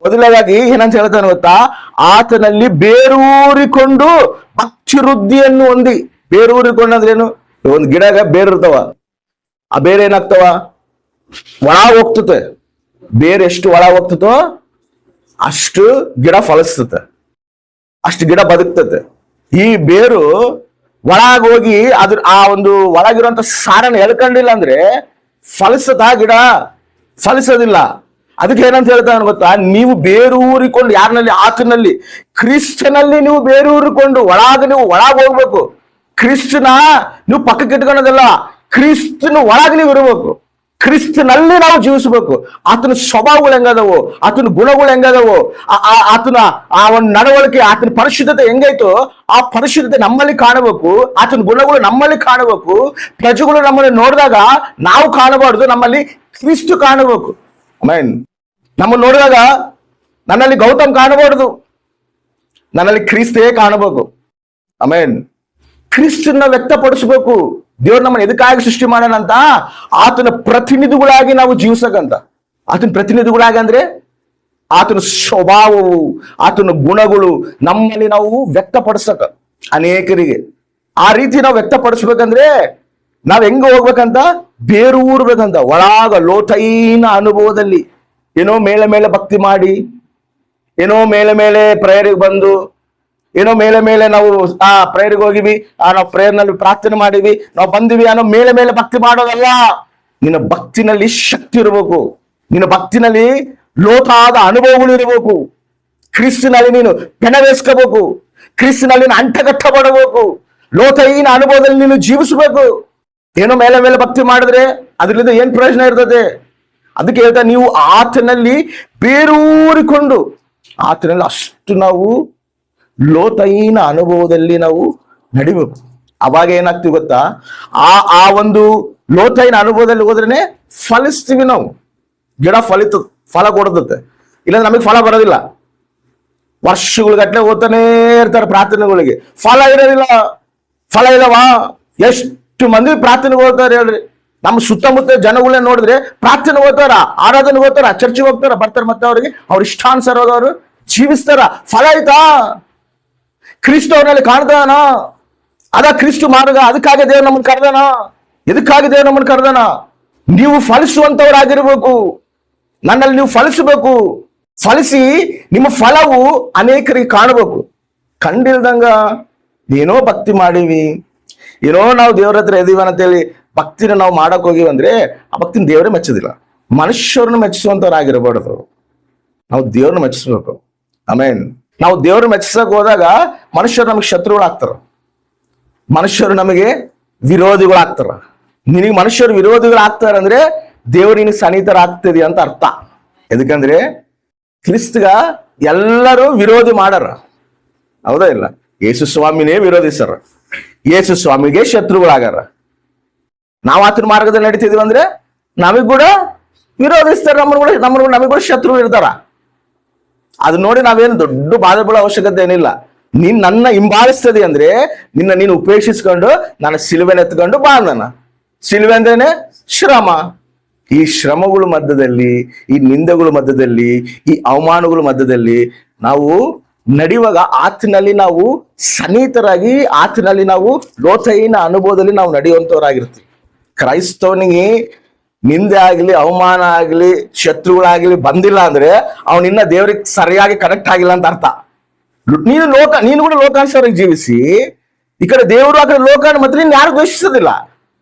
ಮೊದಲನೇದಾಗಿ ಏನಂತ ಹೇಳ್ತಾನೆ ಗೊತ್ತಾ, ಆತನಲ್ಲಿ ಬೇರೂರಿಕೊಂಡು ಭಕ್ತಿ ವೃದ್ಧಿಯನ್ನು ಹೊಂದಿ. ಬೇರೂರಿಕೊಂಡು ಅಂದ್ರೆ ಏನು? ಒಂದು ಗಿಡಗ ಬೇರು ಇರ್ತಾವ, ಆ ಬೇರೆ ಏನಾಗ್ತಾವ, ಒಳ ಹೋಗ್ತತೆ. ಬೇರೆ ಎಷ್ಟು ಒಳ ಹೋಗ್ತತೋ ಅಷ್ಟು ಗಿಡ ಫಲಿಸ್ತತೆ, ಅಷ್ಟು ಗಿಡ ಬದುಕ್ತತೆ. ಈ ಬೇರು ಒಳಗೋಗಿ ಆ ಒಂದು ಒಳಗಿರುವಂತ ಸಾರನ ಎಳ್ಕೊಂಡಿಲ್ಲ ಅಂದ್ರೆ ಫಲಿಸತ ಗಿಡ? ಫಲಿಸೋದಿಲ್ಲ. ಅದಕ್ಕೆ ಏನಂತ ಹೇಳ್ತಾನೆ ಗೊತ್ತಾ, ನೀವು ಬೇರೂರಿಕೊಂಡು ಯಾರಿನಲ್ಲಿ? ಆತನಲ್ಲಿ, ಕ್ರಿಸ್ತನಲ್ಲಿ ನೀವು ಬೇರೂರಿಕೊಂಡು ನೀವು ಒಳಗ ಹೋಗ್ಬೇಕು. ಕ್ರಿಸ್ತನ ನೀವು ಪಕ್ಕಕ್ಕೆ ಇಟ್ಕೊಳ್ಳೋದಲ್ಲ, ಕ್ರಿಸ್ತನ ಒಳಗೆ ನೀವು ಇರಬೇಕು. ಕ್ರಿಸ್ತನಲ್ಲಿ ನಾವು ಜೀವಿಸಬೇಕು. ಆತನ ಸ್ವಭಾವಗಳು ಹೆಂಗದವು, ಆತನ ಗುಣಗಳು ಹೆಂಗದವು, ಆತನ ಆ ಒಂದು ನಡವಳಿಕೆ, ಆತನ ಪರಿಶುದ್ಧತೆ ಹೆಂಗೈತೋ ಆ ಪರಿಶುದ್ಧತೆ ನಮ್ಮಲ್ಲಿ ಕಾಣಬೇಕು. ಆತನ ಗುಣಗಳು ನಮ್ಮಲ್ಲಿ ಕಾಣಬೇಕು. ಪ್ರಜೆಗಳು ನಮ್ಮಲ್ಲಿ ನೋಡಿದಾಗ ನಾವು ಕಾಣಬಾರ್ದು, ನಮ್ಮಲ್ಲಿ ಕ್ರಿಸ್ತು ಕಾಣಬೇಕು. ಆಮೆನ್. ನಮ್ಮನ್ನು ನೋಡಿದಾಗ ನನ್ನಲ್ಲಿ ಗೌತಮ್ ಕಾಣಬಾರ್ದು, ನನ್ನಲ್ಲಿ ಕ್ರಿಸ್ತೇ ಕಾಣಬೇಕು. ಆಮೆನ್. ಕ್ರಿಸ್ತನ್ನ ವ್ಯಕ್ತಪಡಿಸಬೇಕು. ದೇವ್ರು ನಮ್ಮನ್ನು ಎದಕ್ಕಾಗಿ ಸೃಷ್ಟಿ ಮಾಡೋಣಂತ? ಆತನ ಪ್ರತಿನಿಧಿಗಳಾಗಿ ನಾವು ಜೀವಿಸಕಂತ. ಆತನ ಪ್ರತಿನಿಧಿಗಳಾಗಿ ಅಂದ್ರೆ ಆತನ ಸ್ವಭಾವವು, ಆತನ ಗುಣಗಳು ನಮ್ಮಲ್ಲಿ ನಾವು ವ್ಯಕ್ತಪಡಿಸಕ ಅನೇಕರಿಗೆ. ಆ ರೀತಿ ನಾವು ವ್ಯಕ್ತಪಡಿಸ್ಬೇಕಂದ್ರೆ ನಾವ್ ಹೆಂಗ ಹೋಗ್ಬೇಕಂತ? ಬೇರೂರ್ಬೇಕಂತ. ಒಳಗ ಲೋತೈನ ಅನುಭವದಲ್ಲಿ ಏನೋ ಮೇಲೆ ಮೇಲೆ ಭಕ್ತಿ ಮಾಡಿ, ಏನೋ ಮೇಲೆ ಮೇಲೆ ಪ್ರೇಯರಿಗೆ ಬಂದು, ಏನೋ ಮೇಲೆ ಮೇಲೆ ನಾವು ಆ ಪ್ರೇಯರ್ಗೆ ಹೋಗಿವಿ, ನಾವು ಪ್ರೇಯರ್ನಲ್ಲಿ ಪ್ರಾರ್ಥನೆ ಮಾಡಿವಿ, ನಾವು ಬಂದಿವಿ ಅನ್ನೋ ಮೇಲೆ ಮೇಲೆ ಭಕ್ತಿ ಮಾಡೋದಲ್ಲ. ನಿನ್ನ ಭಕ್ತಿನಲ್ಲಿ ಶಕ್ತಿ ಇರಬೇಕು, ನಿನ್ನ ಭಕ್ತಿನಲ್ಲಿ ಲೋತಾದ ಅನುಭವಗಳು ಇರಬೇಕು. ಕ್ರಿಸ್ತನಲ್ಲಿ ನೀನು ಬೆನವೇಸ್ಕೋಬೇಕು, ಕ್ರಿಸ್ತನಲ್ಲಿ ನೀನು ಅಂಟಗಟ್ಟಬಡಬೇಕು, ಲೋತೈನ ಅನುಭವದಲ್ಲಿ ನೀನು ಜೀವಿಸಬೇಕು. ಏನೋ ಮೇಲೆ ಮೇಲೆ ಭಕ್ತಿ ಮಾಡಿದ್ರೆ ಅದರಿಂದ ಏನ್ ಪ್ರಯೋಜನ ಇರ್ತದೆ? ಅದಕ್ಕೆ ಹೇಳ್ತಾ, ನೀವು ಆತನಲ್ಲಿ ಬೇರೂರಿಕೊಂಡು, ಆತನಲ್ಲಿ ಅಷ್ಟು ನಾವು ಲೋತೈನ ಅನುಭವದಲ್ಲಿ ನಾವು ನಡಿಬೇಕು. ಅವಾಗ ಏನಾಗ್ತೀವಿ ಗೊತ್ತಾ, ಆ ಒಂದು ಲೋತೈನ ಅನುಭವದಲ್ಲಿ ಹೋದ್ರೇನೆ ಫಲಿಸ್ತೀವಿ ನಾವು. ಗಿಡ ಫಲ ಕೊಡತತೆ, ಇಲ್ಲಾಂದ್ರೆ ನಮಗೆ ಫಲ ಬರೋದಿಲ್ಲ. ವರ್ಷಗಟ್ಟಲೆ ಓದ್ತಾನೆ ಇರ್ತಾರೆ ಪ್ರಾರ್ಥನೆಗಳಿಗೆ, ಫಲ ಇರೋದಿಲ್ಲ. ಫಲ ಇದಾವ? ಎಷ್ಟು ಮಂದಿ ಪ್ರಾರ್ಥನೆಗೆ ಹೋಗ್ತಾರೆ ಹೇಳ್ರಿ? ನಮ್ಮ ಸುತ್ತಮುತ್ತ ಜನಗಳನ್ನ ನೋಡಿದ್ರೆ ಪ್ರಾರ್ಥನೆ ಹೋಗ್ತಾರ, ಆರಾಧನೆ ಹೋಗ್ತಾರ, ಚರ್ಚಿಗೆ ಹೋಗ್ತಾರ, ಬರ್ತಾರೆ. ಮತ್ತೆ ಅವ್ರ ಇಷ್ಟಾನುಸಾರವಾಗಿ ಅವರು ಜೀವಿಸ್ತಾರ. ಫಲ ಆಯ್ತಾ? ಕ್ರಿಸ್ತು ಅವ್ರಲ್ಲಿ ಕಾಣ್ದಾನ? ಅದ ಕ್ರಿಸ್ತು ಮಾರ್ಗ. ಅದಕ್ಕಾಗಿ ದೇವ್ರು ನಮ್ಮನ್ನು ಕರೆದಾನ. ಎದಕ್ಕಾಗಿ ದೇವ್ರು ನಮ್ಮನ್ನು ಕರೆದಾನ? ನೀವು ಫಲಿಸುವಂತವರಾಗಿರ್ಬೇಕು. ನನ್ನಲ್ಲಿ ನೀವು ಫಲಿಸಬೇಕು. ಫಲಿಸಿ ನಿಮ್ಮ ಫಲವು ಅನೇಕರಿಗೆ ಕಾಣಬೇಕು. ಕಂಡಿಲ್ದಂಗ ಏನೋ ಭಕ್ತಿ ಮಾಡೀವಿ, ಏನೋ ನಾವು ದೇವ್ರ ಹತ್ರ ಎದೀವನಂತೇಳಿ ಭಕ್ತಿನ ನಾವು ಮಾಡಕ್ ಹೋಗಿವಿ ಅಂದ್ರೆ ಆ ಭಕ್ತಿನ ದೇವರೇ ಮೆಚ್ಚೋದಿಲ್ಲ. ಮನುಷ್ಯರನ್ನ ಮೆಚ್ಚಿಸುವಂತವ್ರಾಗಿರಬಾರ್ದು, ನಾವು ದೇವ್ರನ್ನ ಮೆಚ್ಚಿಸ್ಬೇಕು. ಆಮೇನ್. ನಾವು ದೇವ್ರನ್ನ ಮೆಚ್ಚಿಸಕ್ ಹೋದಾಗ ಮನುಷ್ಯರು ನಮಗೆ ಶತ್ರುಗಳಾಗ್ತಾರ, ಮನುಷ್ಯರು ನಮಗೆ ವಿರೋಧಿಗಳಾಗ್ತಾರ. ನಿನಗೆ ಮನುಷ್ಯರು ವಿರೋಧಿಗಳಾಗ್ತಾರಂದ್ರೆ ದೇವ್ರು ನಿನಗೆ ಸನ್ನಿಹಿತರಾಗ್ತದೆ ಅಂತ ಅರ್ಥ. ಎದಕ್ಕಂದ್ರೆ ಕ್ರಿಸ್ತಗ ಎಲ್ಲರೂ ವಿರೋಧಿ ಮಾಡಾರ, ಹೌದಾ ಇಲ್ಲ? ಯೇಸು ಸ್ವಾಮಿನೇ ವಿರೋಧಿಸ್ತಾರ, ಯೇಸು ಸ್ವಾಮಿಗೆ ಶತ್ರುಗಳಾಗಾರ. ನಾವು ಆತನ ಮಾರ್ಗದಲ್ಲಿ ನಡೀತಿದೀವಿ ಅಂದ್ರೆ ನಮಗ್ ಕೂಡ ವಿರೋಧಿಸ್ತಾರ, ನಮಗ್ ಕೂಡ ಶತ್ರು ಇರ್ತಾರ. ಅದು ನೋಡಿ ನಾವೇನು ದೊಡ್ಡ ಬಾಧೆ ಬೀಳೋ ಅವಶ್ಯಕತೆ ಏನಿಲ್ಲ. ನೀನ್ ನನ್ನ ಹಿಂಬಾಲಿಸ್ತದೆ ಅಂದ್ರೆ ನೀನು ಉಪೇಕ್ಷಿಸ್ಕೊಂಡು ನನ್ನ ಸಿಲುವೆನ ಎತ್ಕೊಂಡು ಬಾ. ನನ್ನ ಸಿಲುವೆ ಅಂದ್ರೇನೆ ಶ್ರಮ. ಈ ಶ್ರಮಗಳ ಮಧ್ಯದಲ್ಲಿ, ಈ ನಿಂದೆಗಳ ಮಧ್ಯದಲ್ಲಿ, ಈ ಅವಮಾನಗಳ ಮಧ್ಯದಲ್ಲಿ ನಾವು ನಡೆಯುವಾಗ ಆತನಲ್ಲಿ ನಾವು ಸನ್ನಿಹಿತರಾಗಿ, ಆತನಲ್ಲಿ ನಾವು ಲೋತೈನ ಅನುಭವದಲ್ಲಿ ನಾವು ನಡೆಯುವಂತವರಾಗಿರ್ತೀವಿ. ಕ್ರೈಸ್ತವನಿಗೆ ನಿಂದೆ ಆಗ್ಲಿ, ಅವಮಾನ ಆಗ್ಲಿ, ಶತ್ರುಗಳಾಗ್ಲಿ ಬಂದಿಲ್ಲ ಅಂದ್ರೆ ಅವನಿನ್ನ ದೇವ್ರಿಗೆ ಸರಿಯಾಗಿ ಕನೆಕ್ಟ್ ಆಗಿಲ್ಲ ಅಂತ ಅರ್ಥ. ನೀನು ಕೂಡ ಲೋಕಾನುಸಾರವಾಗಿ ಜೀವಿಸಿ, ಈ ಕಡೆ ದೇವರು ಆ ಕಡೆ ಲೋಕ, ಮತ್ತೆ ನೀನ್ ಯಾರು ದ್ವೇಷಿಸೋದಿಲ್ಲ.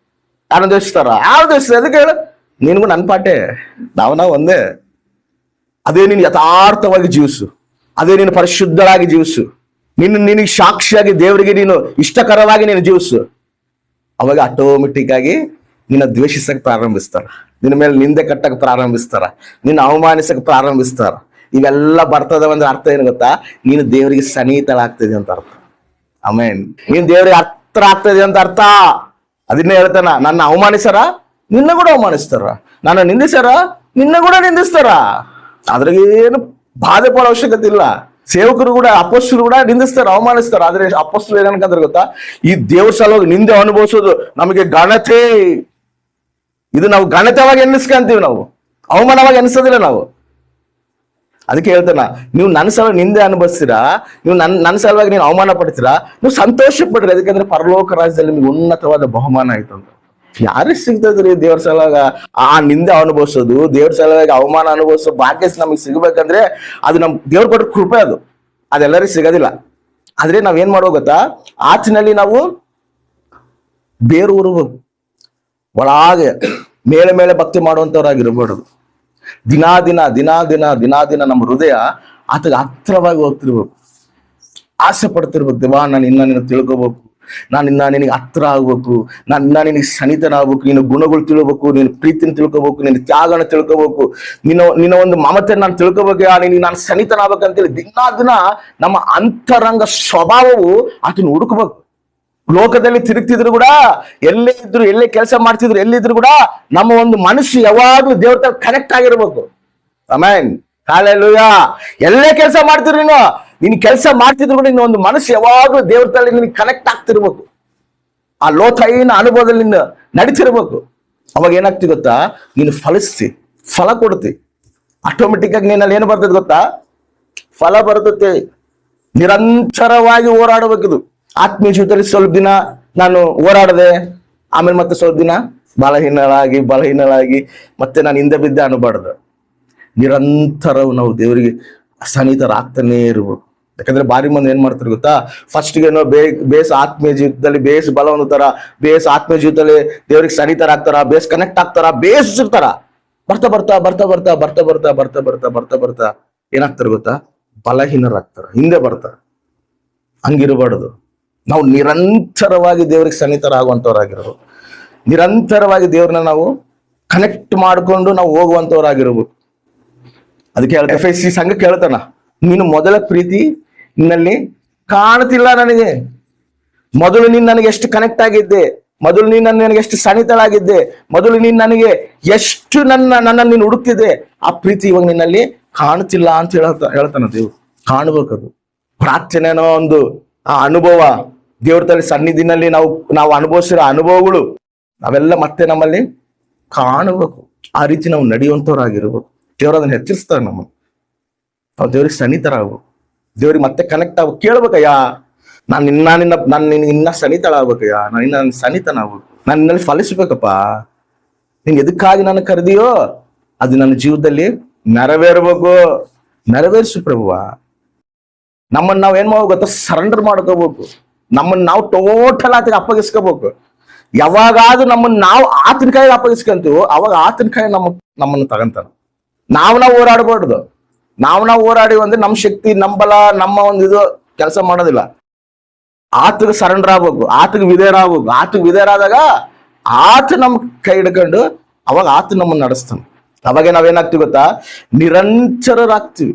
ಯಾರನ್ನ ದ್ವೇಷಿಸ್ತಾರ? ಯಾರು ದ್ವೇಷಿಸ್ತಾರೆ? ಅದಕ್ಕೆ ಹೇಳು, ನಿನ್ಗೂ ನನ್ನ ಪಾಟೆ, ನಾವು ಒಂದೇ. ಅದೇ ನೀನು ಯಥಾರ್ಥವಾಗಿ ಜೀವಿಸು, ಅದೇ ನೀನು ಪರಿಶುದ್ಧರಾಗಿ ಜೀವಿಸು, ನಿನಗೆ ಸಾಕ್ಷಿಯಾಗಿ ದೇವರಿಗೆ ನೀನು ಇಷ್ಟಕರವಾಗಿ ನೀನು ಜೀವಿಸು. ಅವಾಗ ಆಟೋಮೆಟಿಕ್ ಆಗಿ ನಿನ್ನ ದ್ವೇಷಿಸಕ್ ಪ್ರಾರಂಭಿಸ್ತಾರ, ನಿನ್ನ ಮೇಲೆ ನಿಂದೆ ಕಟ್ಟಕ್ ಪ್ರಾರಂಭಿಸ್ತಾರ, ನಿನ್ನ ಅವಮಾನಿಸಕ್ ಪ್ರಾರಂಭಿಸ್ತಾರ. ಇವೆಲ್ಲ ಬರ್ತದವಂದ್ರೆ ಅರ್ಥ ಏನು ಗೊತ್ತಾ? ನೀನು ದೇವರಿಗೆ ಸನ್ನಿಹಿತಳಾಗ್ತದೆ ಅಂತ ಅರ್ಥ. ಆಮೇನ್. ನೀನ್ ದೇವರಿಗೆ ಹತ್ರ ಆಗ್ತದೆ ಅಂತ ಅರ್ಥ. ಅದನ್ನೇ ಹೇಳ್ತಾನ, ನನ್ನ ಅವಮಾನಿಸರ ನಿನ್ನ ಕೂಡ ಅವಮಾನಿಸ್ತಾರ, ನನ್ನ ನಿಂದಿಸರ ನಿನ್ನ ಕೂಡ ನಿಂದಿಸ್ತಾರ. ಅದ್ರಾಗ ಏನು ಬಾಧೆ ಪಡೋ ಅವಶ್ಯಕತೆ ಇಲ್ಲ. ಸೇವಕರು ಕೂಡ, ಅಪೊಸ್ತಲರು ಕೂಡ ನಿಂದಿಸ್ತಾರ, ಅವಮಾನಿಸ್ತಾರ. ಆದ್ರೆ ಅಪೊಸ್ತಲರು ಏನಂದ್ರೆ ಗೊತ್ತಾ, ಈ ದೇವ್ರ ಸಲುವಾಗಿ ನಿಂದೆ ಅನುಭವಿಸೋದು ನಮಗೆ ಘನತೆ. ಇದು ನಾವು ಘನತೆವಾಗಿ ಎನ್ನಿಸ್ಕೊಂತೀವಿ, ನಾವು ಅವಮಾನವಾಗಿ ಎನ್ನಿಸೋದಿಲ್ಲ ನಾವು. ಅದಕ್ಕೆ ಹೇಳ್ತಾನ, ನೀವು ನನ್ನ ಸಲ ನಿಂದೆ ಅನುಭವಿಸ್ತೀರಾ, ನೀವು ನನ್ನ ಸಲುವಾಗಿ ನೀವು ಅವಮಾನ ಪಡ್ತೀರಾ, ನೀವು ಸಂತೋಷ ಪಡ್ರಿ, ಅದಕ್ಕೆ ಪರಲೋಕ ರಾಜ್ಯದಲ್ಲಿ ನಿಮ್ಗೆ ಉನ್ನತವಾದ ಬಹುಮಾನ ಆಯ್ತು ಅಂತ. ಯಾರಿಗೆ ಸಿಗ್ತದ್ರಿ ದೇವ್ರ ಸಲುವಾಗ ಆ ನಿಂದೆ ಅನುಭವಿಸೋದು, ದೇವ್ರ ಸಲುವಾಗಿ ಅವಮಾನ ಅನುಭವಿಸೋ ಭಾಗ್ಯ ನಮಗೆ ಸಿಗ್ಬೇಕಂದ್ರೆ ಅದು ನಮ್ ದೇವ್ರ ಕೊಟ್ಟ ಕೃಪೆ, ಅದೆಲ್ಲರಿಗೂ ಸಿಗೋದಿಲ್ಲ. ಆದ್ರೆ ನಾವೇನ್ ಮಾಡೋ ಗೊತ್ತಾ, ಆಚಿನಲ್ಲಿ ನಾವು ಬೇರೂರು ಒಳಗೆ ಮೇಲೆ ಮೇಲೆ ಭಕ್ತಿ ಮಾಡುವಂತವ್ರಾಗಿರ್ಬಾರ್ದು. ದಿನಾ ದಿನ ನಮ್ಮ ಹೃದಯ ಆತಗೆ ಹತ್ರವಾಗಿ ಹೋಗ್ತಿರ್ಬೇಕು, ಆಸೆ ಪಡ್ತಿರ್ಬೇಕು. ದೇವಾ, ನಾನು ಇನ್ನ ನಿನ್ನ ತಿಳ್ಕೊಬೇಕು, ನಾನು ಇನ್ನ ನಿನಗೆ ಹತ್ರ ಆಗ್ಬೇಕು, ನಾನು ಇನ್ನ ನಿನಗೆ ಸನಿತನಾಗ್ಬೇಕು, ನಿನ್ನ ಗುಣಗಳು ತಿಳ್ಬೇಕು, ನಿನ್ನ ಪ್ರೀತಿನ ತಿಳ್ಕೊಬೇಕು, ನಿನ್ನ ತ್ಯಾಗನ ತಿಳ್ಕೊಬೇಕು, ನಿನ್ನ ಒಂದು ಮಮತೆ ನಾನು ತಿಳ್ಕೊಬೇಕು, ನಿನಗೆ ನಾನು ಸನಿತನಾಗ್ಬೇಕಂತೇಳಿ ದಿನ ನಮ್ಮ ಅಂತರಂಗ ಸ್ವಭಾವವು ಆತನ ಹುಡುಕ್ಬೇಕು. ಲೋಕದಲ್ಲಿ ತಿರುಗ್ತಿದ್ರು ಕೂಡ, ಎಲ್ಲೇ ಕೆಲಸ ಮಾಡ್ತಿದ್ರು, ಎಲ್ಲಿದ್ರು ಕೂಡ ನಮ್ಮ ಒಂದು ಮನಸ್ಸು ಯಾವಾಗ್ಲೂ ದೇವ್ರ ತರ ಕನೆಕ್ಟ್ ಆಗಿರ್ಬೇಕು. Amen, hallelujah. ಎಲ್ಲೇ ಕೆಲಸ ಮಾಡ್ತಿದ್ರು ನೀನು ಕೆಲಸ ಮಾಡ್ತಿದ್ರು ಕೂಡ ನಿನ್ನ ಒಂದು ಮನಸ್ಸು ಯಾವಾಗ್ಲೂ ದೇವ್ರ ತಲೆ ನಿನಗೆ ಕನೆಕ್ಟ್ ಆಗ್ತಿರ್ಬೇಕು. ಆ ಲೋತೈನ ಅನುಭವದಲ್ಲಿ ನಿನ್ನ ನಡೀತಿರ್ಬೇಕು. ಅವಾಗ ಏನಾಗ್ತಿ ಗೊತ್ತಾ, ನೀನು ಫಲಿಸ್ತಿ, ಫಲ ಕೊಡ್ತಿ. ಆಟೋಮೆಟಿಕ್ ಆಗಿ ನಿನ್ನಲ್ಲಿ ಏನು ಬರ್ತದೆ ಗೊತ್ತಾ, ಫಲ ಬರ್ತದೆ. ನಿರಂತರವಾಗಿ ಹೋರಾಡಬೇಕಿದು. ಆತ್ಮೀಯ ಜೀವಿತದಲ್ಲಿ ಸ್ವಲ್ಪ ದಿನ ನಾನು ಹೋರಾಡದೆ, ಆಮೇಲೆ ಮತ್ತೆ ಸ್ವಲ್ಪ ದಿನ ಬಲಹೀನಳಾಗಿ ಮತ್ತೆ ನಾನು ಹಿಂದೆ ಬಿದ್ದೆ ಅನ್ನಬಾರ್ದು. ನಿರಂತರವು ನಾವು ದೇವರಿಗೆ ಸನ್ನಿಹಿತರಾಗ್ತಾನೆ ಇರ್ಬೇಕು. ಯಾಕಂದ್ರೆ ಬಾರಿ ಮಂದಿ ಏನ್ ಮಾಡ್ತಾರೆ ಗೊತ್ತಾ, ಫಸ್ಟ್ಗೇನೋ ಬೇಸ್ ಆತ್ಮೀಯ ಜೀವಿತದಲ್ಲಿ ಬೇಸ್ ಬಲ ಹೊಂದುತ್ತಾರ, ಬೇಸ್ ಆತ್ಮೀಯ ಜೀವಿತದಲ್ಲಿ ದೇವ್ರಿಗೆ ಸನ್ನಿಹಿತರಾಗ್ತಾರ, ಬೇಸ್ ಕನೆಕ್ಟ್ ಆಗ್ತಾರ, ಬೇಸ್ ಇರ್ತಾರ. ಬರ್ತಾ ಏನಾಗ್ತಾರೆ ಗೊತ್ತಾ, ಬಲಹೀನರಾಗ್ತಾರ, ಹಿಂದೆ ಬರ್ತಾರ. ಹಂಗಿರಬಾರ್ದು. ನಾವು ನಿರಂತರವಾಗಿ ದೇವ್ರಿಗೆ ಸನ್ನಿಹಿತರಾಗುವಂತವ್ರಾಗಿರ್ಬೇಕು. ನಿರಂತರವಾಗಿ ದೇವ್ರನ್ನ ನಾವು ಕನೆಕ್ಟ್ ಮಾಡ್ಕೊಂಡು ನಾವು ಹೋಗುವಂತವ್ರಾಗಿರ್ಬೇಕು. ಅದಕ್ಕೆ FSC ಸಂಘಕ್ಕೆ ಹೇಳ್ತಾನ, ನೀನು ಮೊದಲ ಪ್ರೀತಿ ನಿನ್ನಲ್ಲಿ ಕಾಣ್ತಿಲ್ಲ ನನಗೆ. ಮೊದಲು ನೀನ್ ನನಗೆ ಎಷ್ಟು ಕನೆಕ್ಟ್ ಆಗಿದ್ದೆ, ಮೊದಲು ನೀನ್ ನನಗೆ ಎಷ್ಟು ಸನ್ನಿಹಿತಳಾಗಿದ್ದೆ, ಮೊದಲು ನೀನ್ ನನಗೆ ಎಷ್ಟು ನನ್ನ ನೀನು ಹುಡುಕ್ತಿದ್ದೆ, ಆ ಪ್ರೀತಿ ಇವಾಗ ನಿನ್ನಲ್ಲಿ ಕಾಣ್ತಿಲ್ಲ ಅಂತ ಹೇಳ್ತಾನ ದೇವ್ರು. ಕಾಣ್ಬೇಕದು. ಪ್ರಾರ್ಥನೆನೋ ಒಂದು ಆ ಅನುಭವ, ದೇವ್ರ ತಲೆ ಸನ್ನಿಧಿನಲ್ಲಿ ನಾವು ಅನುಭವಿಸಿರೋ ಅನುಭವಗಳು ನಾವೆಲ್ಲ ಮತ್ತೆ ನಮ್ಮಲ್ಲಿ ಕಾಣಬೇಕು. ಆ ರೀತಿ ನಾವು ನಡೆಯುವಂತವ್ರಾಗಿರ್ಬೇಕು. ದೇವ್ರ ಅದನ್ನ ಹೆಚ್ಚಿಸ್ತಾರೆ ನಮ್ಮನ್ನು. ನಾವು ದೇವ್ರಿಗೆ ಸನ್ನಿಹಿತರಾಗ್ಬೇಕು, ದೇವ್ರಿಗೆ ಮತ್ತೆ ಕನೆಕ್ಟ್ ಆಗ್ಬೇಕು. ಕೇಳ್ಬೇಕಯ್ಯ, ನಾನು ನಿನಗೆ ಇನ್ನ ಸನ್ನಿಹಿತಳಾಗ್ಬೇಕಯ್ಯ, ನಾನು ಇನ್ನ ಸನ್ನಿಹಿತನಾಗ್ಬೇಕು, ನಾನು ನಿನ್ನಲ್ಲಿ ಫಲಿಸ್ಬೇಕಪ್ಪ. ನೀನ್ ಎದಕ್ಕಾಗಿ ನಾನು ಕರೆದಿಯೋ ಅದು ನನ್ನ ಜೀವನದಲ್ಲಿ ನೆರವೇರ್ಬೇಕು. ನೆರವೇರಿಸು ಪ್ರಭುವ. ನಮ್ಮನ್ನ ನಾವ್ ಏನ್ ಮಾಡ್ಬೇಕು ಗೊತ್ತಾ, ಸರೆಂಡರ್ ಮಾಡ್ಕೋಬೇಕು. ನಮ್ಮನ್ನ ನಾವು ಟೋಟಲ್ ಆತಗೆ ಅಪ್ಪಗಿಸ್ಕೋಬೇಕು. ಯಾವಾಗಾದ್ರೂ ನಮ್ಮನ್ನ ನಾವು ಆತನ ಕೈಗೆ ಅಪ್ಪಗಿಸ್ಕೊಂತೀವೋ ಅವಾಗ ಆತನ ಕೈ ನಮ್ಮನ್ನು ತಗಂತಾನ. ನಾವು ಹೋರಾಡಬಾರ್ದು. ನಾವು ಹೋರಾಡಿವಿ ಅಂದ್ರೆ ನಮ್ಮ ಶಕ್ತಿ, ನಮ್ಮ ಬಲ, ನಮ್ಮ ಒಂದು ಇದು ಕೆಲಸ ಮಾಡೋದಿಲ್ಲ. ಆತಗೆ ಸರೆಂಡರ್ ಆಗ್ಬೇಕು, ಆತಗೆ ವಿಧೇಯರಾಗ್ಬೇಕು. ಆತಗೆ ವಿಧೇಯರಾದಾಗ ಆತ ನಮ್ ಕೈ ಹಿಡ್ಕೊಂಡು ಅವಾಗ ಆತ ನಮ್ಮನ್ನ ನಡೆಸ್ತಾನೆ. ಅವಾಗ ನಾವೇನಾಗ್ತೀವಿ ಗೊತ್ತಾ, ನಿರಂತರರಾಗ್ತೀವಿ.